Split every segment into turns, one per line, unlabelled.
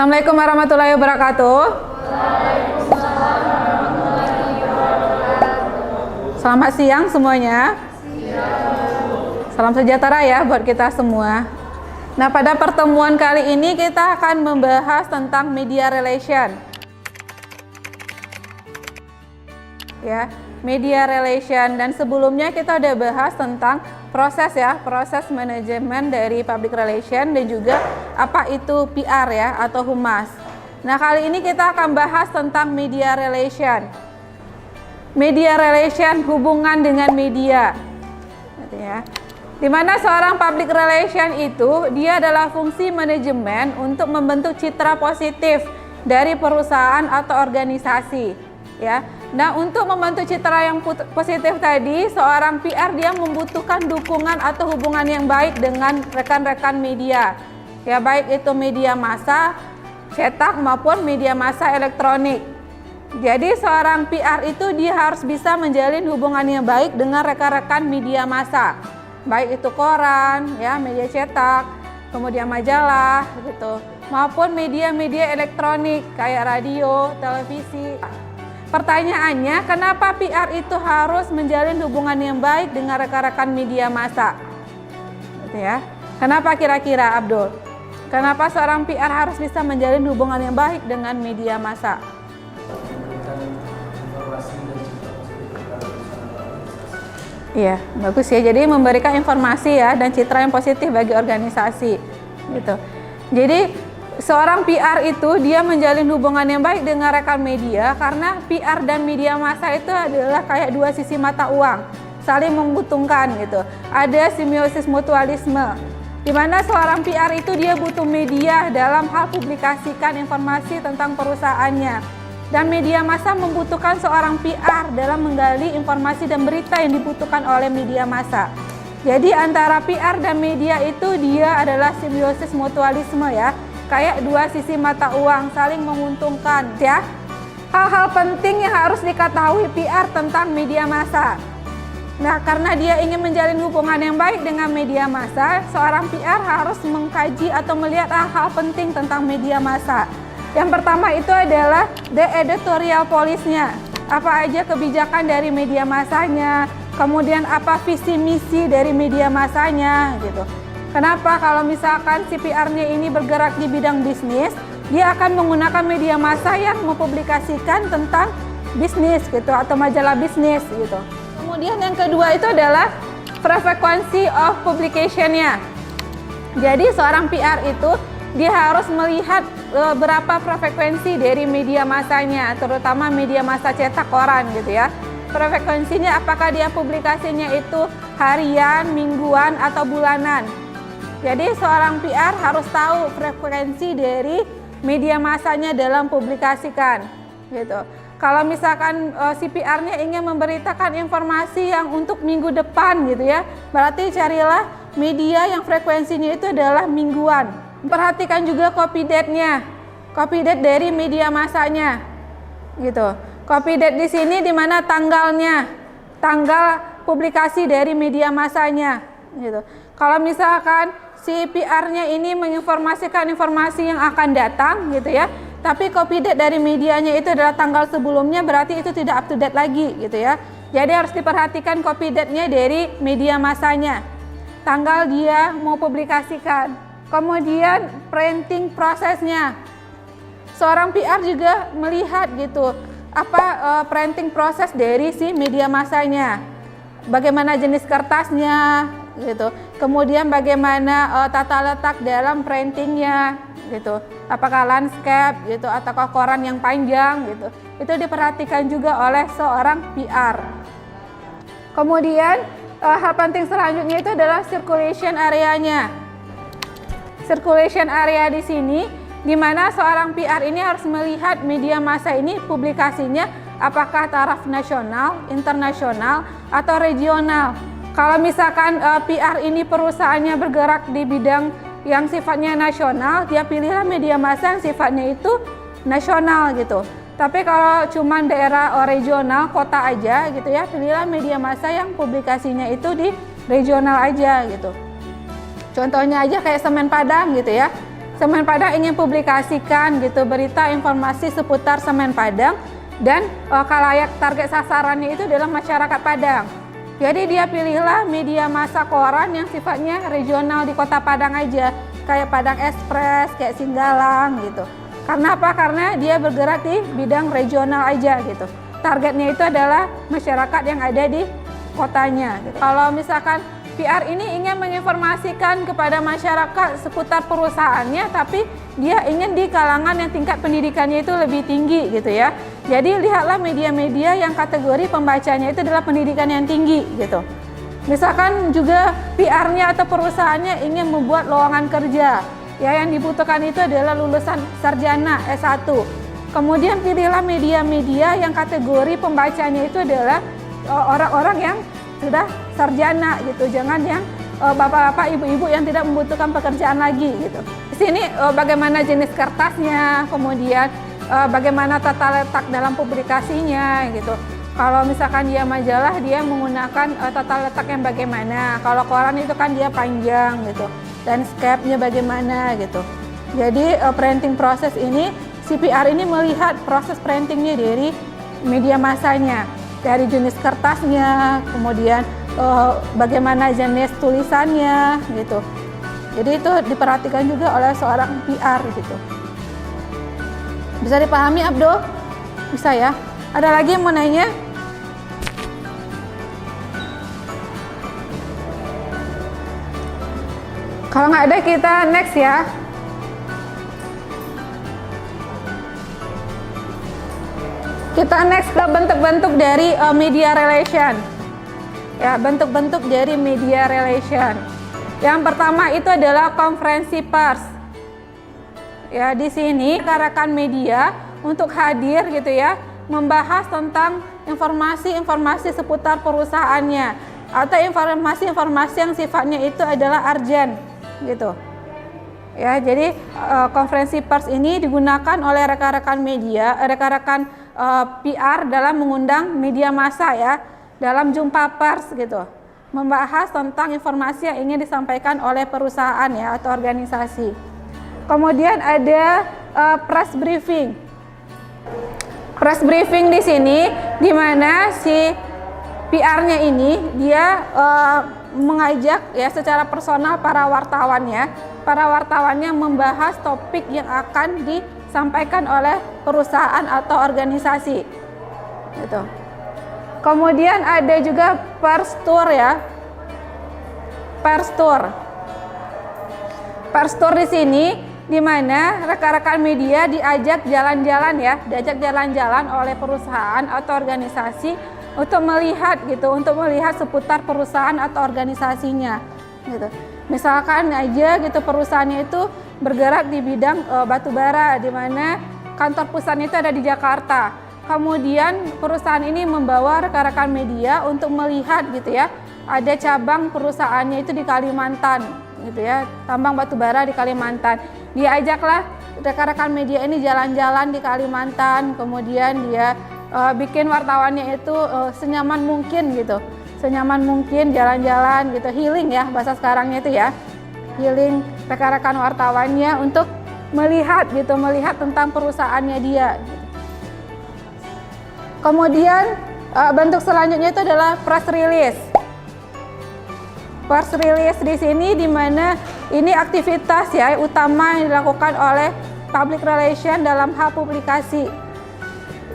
Assalamualaikum warahmatullahi wabarakatuh. Selamat siang semuanya. Salam sejahtera ya buat kita semua. Nah, pada pertemuan kali ini kita akan membahas tentang media relation. Ya, media relation, dan sebelumnya kita udah bahas tentang proses manajemen dari public relation dan juga apa itu PR ya atau humas. Nah, kali ini kita akan bahas tentang media relation. Media relation, hubungan dengan media. Gitu ya. Di mana seorang public relation itu dia adalah fungsi manajemen untuk membentuk citra positif dari perusahaan atau organisasi, ya. Nah, untuk membentuk citra yang positif tadi, seorang PR dia membutuhkan dukungan atau hubungan yang baik dengan rekan-rekan media. Ya, baik itu media massa cetak maupun media massa elektronik. Jadi seorang PR itu dia harus bisa menjalin hubungan yang baik dengan rekan-rekan media massa. Baik itu koran, ya, media cetak, kemudian majalah gitu, maupun media-media elektronik kayak radio, televisi. Pertanyaannya, kenapa PR itu harus menjalin hubungan yang baik dengan rekan-rekan media massa? Gitu ya. Kenapa kira-kira, Abdul? Kenapa seorang PR harus bisa menjalin hubungan yang baik dengan media massa? Iya, bagus ya. Jadi memberikan informasi ya dan citra yang positif bagi organisasi, gitu. Jadi seorang PR itu dia menjalin hubungan yang baik dengan rekan media karena PR dan media massa itu adalah kayak dua sisi mata uang, saling menguntungkan gitu. Ada simbiosis mutualisme, di mana seorang PR itu dia butuh media dalam hal publikasikan informasi tentang perusahaannya. Dan media massa membutuhkan seorang PR dalam menggali informasi dan berita yang dibutuhkan oleh media massa. Jadi antara PR dan media itu dia adalah simbiosis mutualisme ya. Kayak dua sisi mata uang saling menguntungkan ya. Hal-hal penting yang harus diketahui PR tentang media massa. Nah, karena dia ingin menjalin hubungan yang baik dengan media massa, seorang PR harus mengkaji atau melihat hal-hal penting tentang media massa. Yang pertama itu adalah the editorial policy-nya. Apa aja kebijakan dari media massanya, kemudian apa visi misi dari media massanya gitu. Kenapa kalau misalkan si PR-nya ini bergerak di bidang bisnis, dia akan menggunakan media massa yang mempublikasikan tentang bisnis gitu atau majalah bisnis gitu. Kemudian yang kedua itu adalah frequency of publication-nya. Jadi seorang PR itu dia harus melihat berapa frekuensi dari media massanya, terutama media massa cetak koran gitu ya. Frekuensinya apakah dia publikasinya itu harian, mingguan, atau bulanan. Jadi seorang PR harus tahu frekuensi dari media massanya dalam publikasikan gitu. Kalau misalkan si PR-nya ingin memberitakan informasi yang untuk minggu depan gitu ya, berarti carilah media yang frekuensinya itu adalah mingguan. Perhatikan juga copy date-nya, copy date dari media massanya gitu. Copy date di sini di mana tanggalnya, tanggal publikasi dari media massanya gitu. Kalau misalkan si PR-nya ini menginformasikan informasi yang akan datang gitu ya, tapi copy date dari medianya itu adalah tanggal sebelumnya, berarti itu tidak up to date lagi gitu ya. Jadi harus diperhatikan copy date-nya dari media massanya, tanggal dia mau publikasikan. Kemudian printing prosesnya. Seorang PR juga melihat gitu apa printing proses dari si media massanya. Bagaimana jenis kertasnya gitu. Kemudian bagaimana tata letak dalam printingnya gitu. Apakah landscape gitu ataukah koran yang panjang gitu. Itu diperhatikan juga oleh seorang PR. Kemudian hal penting selanjutnya itu adalah circulation area-nya. Circulation area di sini di mana seorang PR ini harus melihat media massa ini publikasinya apakah taraf nasional, internasional, atau regional. Kalau misalkan PR ini perusahaannya bergerak di bidang yang sifatnya nasional, dia pilihlah media massa yang sifatnya itu nasional gitu. Tapi kalau cuma daerah regional, kota aja gitu ya, pilihlah media massa yang publikasinya itu di regional aja gitu. Contohnya aja kayak Semen Padang gitu ya. Semen Padang ingin publikasikan gitu berita informasi seputar Semen Padang dan khalayak target sasarannya itu adalah masyarakat Padang. Jadi dia pilihlah media massa koran yang sifatnya regional di Kota Padang aja, kayak Padang Express, kayak Singgalang gitu. Karena apa? Karena dia bergerak di bidang regional aja gitu. Targetnya itu adalah masyarakat yang ada di kotanya gitu. Kalau misalkan PR ini ingin menginformasikan kepada masyarakat seputar perusahaannya, tapi dia ingin di kalangan yang tingkat pendidikannya itu lebih tinggi gitu ya. Jadi lihatlah media-media yang kategori pembacanya itu adalah pendidikan yang tinggi gitu. Misalkan juga PR-nya atau perusahaannya ingin membuat lowongan kerja, ya yang dibutuhkan itu adalah lulusan sarjana S1. Kemudian pilihlah media-media yang kategori pembacanya itu adalah orang-orang yang sudah sarjana gitu, jangan yang bapak-bapak, ibu-ibu yang tidak membutuhkan pekerjaan lagi gitu. Di sini bagaimana jenis kertasnya, kemudian bagaimana tata letak dalam publikasinya gitu. Kalau misalkan dia majalah, dia menggunakan tata letak yang bagaimana. Kalau koran itu kan dia panjang gitu, dan landscape-nya bagaimana gitu. Jadi printing proses ini, CPR ini melihat proses printingnya dari media massanya, dari jenis kertasnya, kemudian bagaimana jenis tulisannya gitu. Jadi itu diperhatikan juga oleh seorang PR gitu. Bisa dipahami, Abdo? Bisa ya? Ada lagi yang mau nanya? Kalau nggak ada, kita next ya. Kita next ke bentuk-bentuk dari media relation. Ya, bentuk-bentuk dari media relation. Yang pertama itu adalah konferensi pers. Ya, di sini rekan-rekan media untuk hadir gitu ya, membahas tentang informasi-informasi seputar perusahaannya atau informasi-informasi yang sifatnya itu adalah urgent gitu. Ya, jadi konferensi pers ini digunakan oleh rekan-rekan media, rekan-rekan PR dalam mengundang media massa ya, dalam jumpa pers gitu, membahas tentang informasi yang ingin disampaikan oleh perusahaan ya atau organisasi. Kemudian ada press briefing. Press briefing di sini di mana si PR-nya ini dia mengajak ya secara personal para wartawannya membahas topik yang akan disampaikan oleh perusahaan atau organisasi gitu. Kemudian ada juga pers tour ya. Pers tour. Pers tour di sini di mana rekan-rekan media diajak jalan-jalan ya, diajak jalan-jalan oleh perusahaan atau organisasi untuk melihat gitu, untuk melihat seputar perusahaan atau organisasinya gitu. Misalkan aja gitu perusahaannya itu bergerak di bidang batu bara, di mana kantor pusatnya itu ada di Jakarta. Kemudian perusahaan ini membawa rekan-rekan media untuk melihat gitu ya, ada cabang perusahaannya itu di Kalimantan gitu ya, tambang batu bara di Kalimantan. Diajaklah rekan-rekan media ini jalan-jalan di Kalimantan, kemudian dia bikin wartawannya itu senyaman mungkin gitu, senyaman mungkin jalan-jalan gitu, healing ya bahasa sekarangnya itu ya, healing rekan-rekan wartawannya untuk melihat gitu, melihat tentang perusahaannya dia. Kemudian bentuk selanjutnya itu adalah press release. Press release di sini di mana ini aktivitas ya utama yang dilakukan oleh public relation dalam hal publikasi.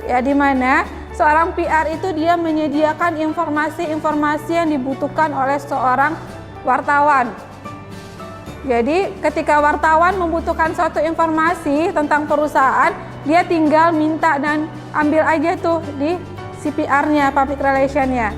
Ya, di mana seorang PR itu dia menyediakan informasi-informasi yang dibutuhkan oleh seorang wartawan. Jadi ketika wartawan membutuhkan suatu informasi tentang perusahaan, dia tinggal minta dan ambil aja tuh di CPR-nya, public relation-nya.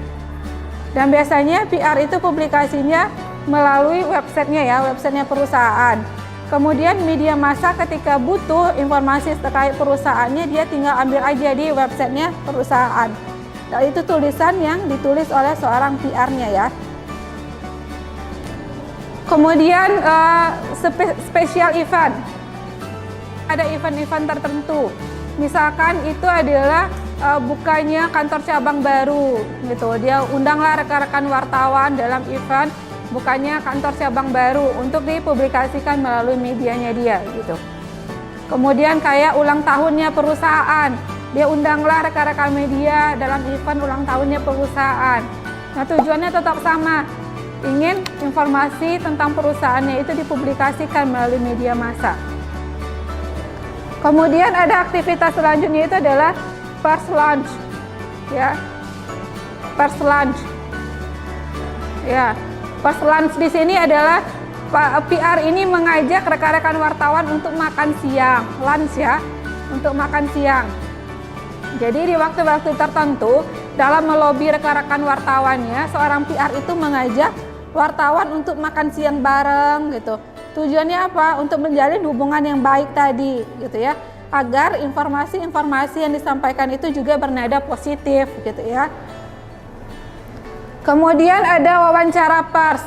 Dan biasanya PR itu publikasinya melalui websitenya ya, websitenya perusahaan. Kemudian media massa ketika butuh informasi terkait perusahaannya, dia tinggal ambil aja di websitenya perusahaan. Dan itu tulisan yang ditulis oleh seorang PR-nya ya. Kemudian special event. Ada event-event tertentu. Misalkan itu adalah bukanya kantor cabang baru gitu. Dia undanglah rekan-rekan wartawan dalam event bukannya kantor cabang baru untuk dipublikasikan melalui medianya dia gitu. Kemudian kayak ulang tahunnya perusahaan, dia undanglah rekan-rekan media dalam event ulang tahunnya perusahaan. Nah, tujuannya tetap sama, ingin informasi tentang perusahaannya itu dipublikasikan melalui media massa. Kemudian ada aktivitas selanjutnya itu adalah press launch, ya, press launch, ya, press launch di sini adalah PR ini mengajak rekan-rekan wartawan untuk makan siang, lunch ya, untuk makan siang. Jadi di waktu-waktu tertentu dalam melobi rekan-rekan wartawannya, seorang PR itu mengajak wartawan untuk makan siang bareng gitu. Tujuannya apa? Untuk menjalin hubungan yang baik tadi gitu ya, agar informasi-informasi yang disampaikan itu juga bernada positif gitu ya. Kemudian ada wawancara pers.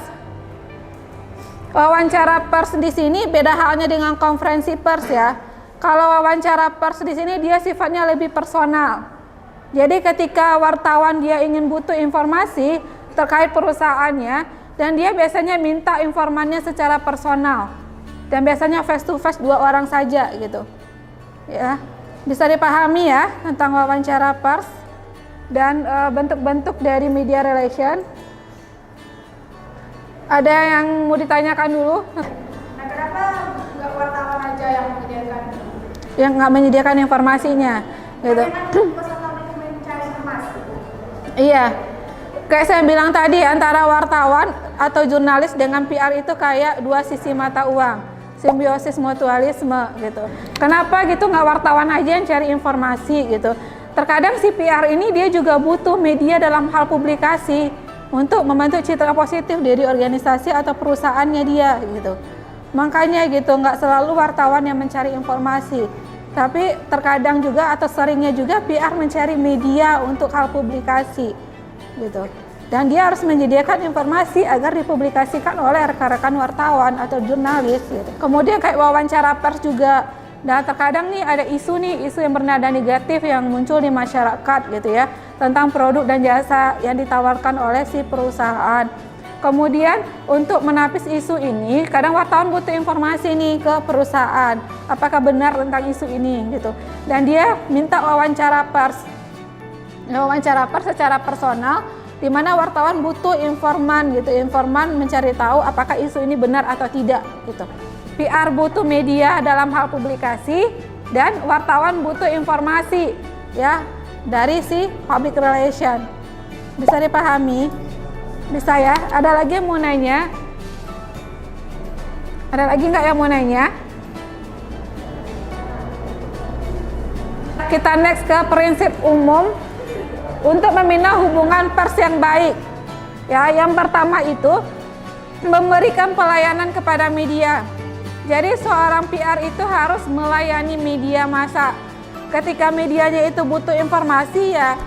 Wawancara pers di sini beda halnya dengan konferensi pers ya. Kalau wawancara pers di sini dia sifatnya lebih personal. Jadi ketika wartawan dia ingin butuh informasi terkait perusahaannya, dan dia biasanya minta informannya secara personal. Dan biasanya face to face 2 orang saja gitu. Ya, bisa dipahami ya tentang wawancara pers dan bentuk-bentuk dari media relation. Ada yang mau ditanyakan dulu? Nah, kenapa nggak wartawan aja yang menyediakan? Yang nggak menyediakan informasinya, gitu. Iya, kayak saya bilang tadi, antara wartawan atau jurnalis dengan PR itu kayak 2 sisi mata uang, simbiosis mutualisme, gitu. Kenapa gitu nggak wartawan aja yang cari informasi, gitu? Terkadang si PR ini dia juga butuh media dalam hal publikasi untuk membentuk citra positif dari organisasi atau perusahaannya dia gitu. Makanya gitu, nggak selalu wartawan yang mencari informasi, tapi terkadang juga atau seringnya juga PR mencari media untuk hal publikasi gitu. Dan dia harus menyediakan informasi agar dipublikasikan oleh rekan-rekan wartawan atau jurnalis gitu. Kemudian kayak wawancara pers juga. Nah, terkadang nih ada isu yang bernada negatif yang muncul di masyarakat gitu ya, tentang produk dan jasa yang ditawarkan oleh si perusahaan. Kemudian untuk menapis isu ini, kadang wartawan butuh informasi nih ke perusahaan, apakah benar tentang isu ini gitu. Dan dia minta wawancara pers. Wawancara pers secara personal, di mana wartawan butuh informan gitu, informan mencari tahu apakah isu ini benar atau tidak gitu. PR butuh media dalam hal publikasi dan wartawan butuh informasi ya dari si public relation. Bisa dipahami? Bisa ya? Ada lagi yang mau nanya? Ada lagi nggak yang mau nanya? Kita next ke prinsip umum untuk membina hubungan pers yang baik. Ya, yang pertama itu memberikan pelayanan kepada media. Jadi seorang PR itu harus melayani media massa. Ketika medianya itu butuh informasi ya,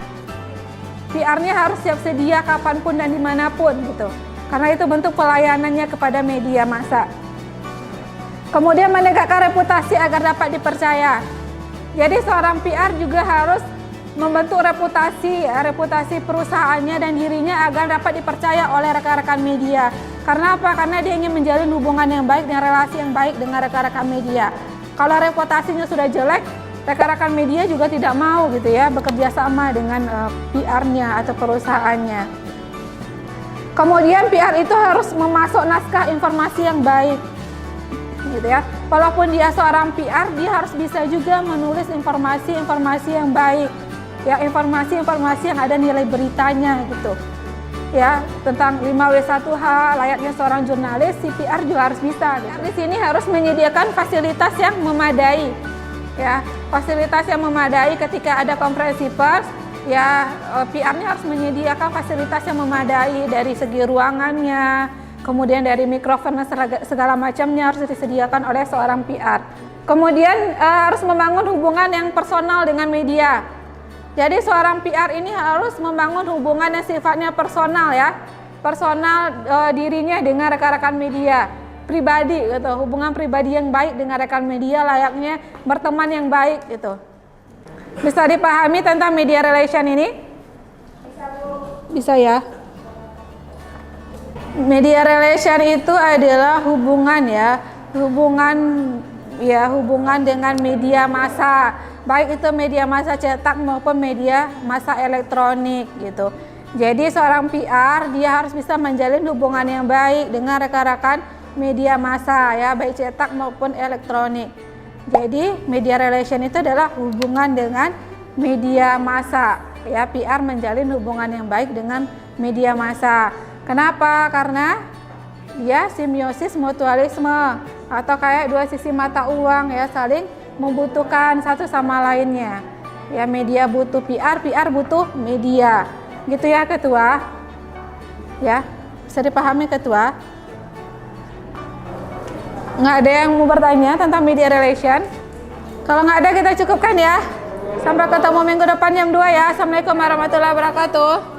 PR-nya harus siap sedia kapanpun dan dimanapun gitu. Karena itu bentuk pelayanannya kepada media massa. Kemudian menegakkan reputasi agar dapat dipercaya. Jadi seorang PR juga harus membentuk reputasi perusahaannya dan dirinya agar dapat dipercaya oleh rekan-rekan media. Karena apa? Karena dia ingin menjalin hubungan yang baik dan relasi yang baik dengan rekan-rekan media. Kalau reputasinya sudah jelek, rekan-rekan media juga tidak mau gitu ya bekerja sama dengan PR-nya atau perusahaannya. Kemudian PR itu harus memasuk naskah informasi yang baik, gitu ya. Walaupun dia seorang PR, dia harus bisa juga menulis informasi-informasi yang baik, ya, informasi-informasi yang ada nilai beritanya gitu. Ya, tentang 5W1H layaknya seorang jurnalis, CPR juga harus bisa. Di sini harus menyediakan fasilitas yang memadai. Ya, fasilitas yang memadai ketika ada konferensi pers, ya PR-nya harus menyediakan fasilitas yang memadai dari segi ruangannya, kemudian dari mikrofon dan segala macamnya harus disediakan oleh seorang PR. Kemudian harus membangun hubungan yang personal dengan media. Jadi seorang PR ini harus membangun hubungan yang sifatnya personal ya, personal dirinya dengan rekan-rekan media, pribadi gitu, hubungan pribadi yang baik dengan rekan media layaknya berteman yang baik gitu. Bisa dipahami tentang media relation ini? Bisa Bu? Bisa ya. Media relation itu adalah hubungan hubungan dengan media massa, baik itu media massa cetak maupun media massa elektronik gitu. Jadi seorang PR dia harus bisa menjalin hubungan yang baik dengan rekan-rekan media massa ya, baik cetak maupun elektronik. Jadi media relation itu adalah hubungan dengan media massa ya, PR menjalin hubungan yang baik dengan media massa. Kenapa? Karena dia simbiosis mutualisme, atau kayak dua sisi mata uang ya, saling membutuhkan satu sama lainnya. Ya, media butuh PR, PR butuh media. Gitu ya Ketua. Ya, bisa dipahami Ketua? Nggak ada yang mau bertanya tentang media relation? Kalau nggak ada kita cukupkan ya. Sampai ketemu minggu depan jam 2 ya. Assalamualaikum warahmatullahi wabarakatuh.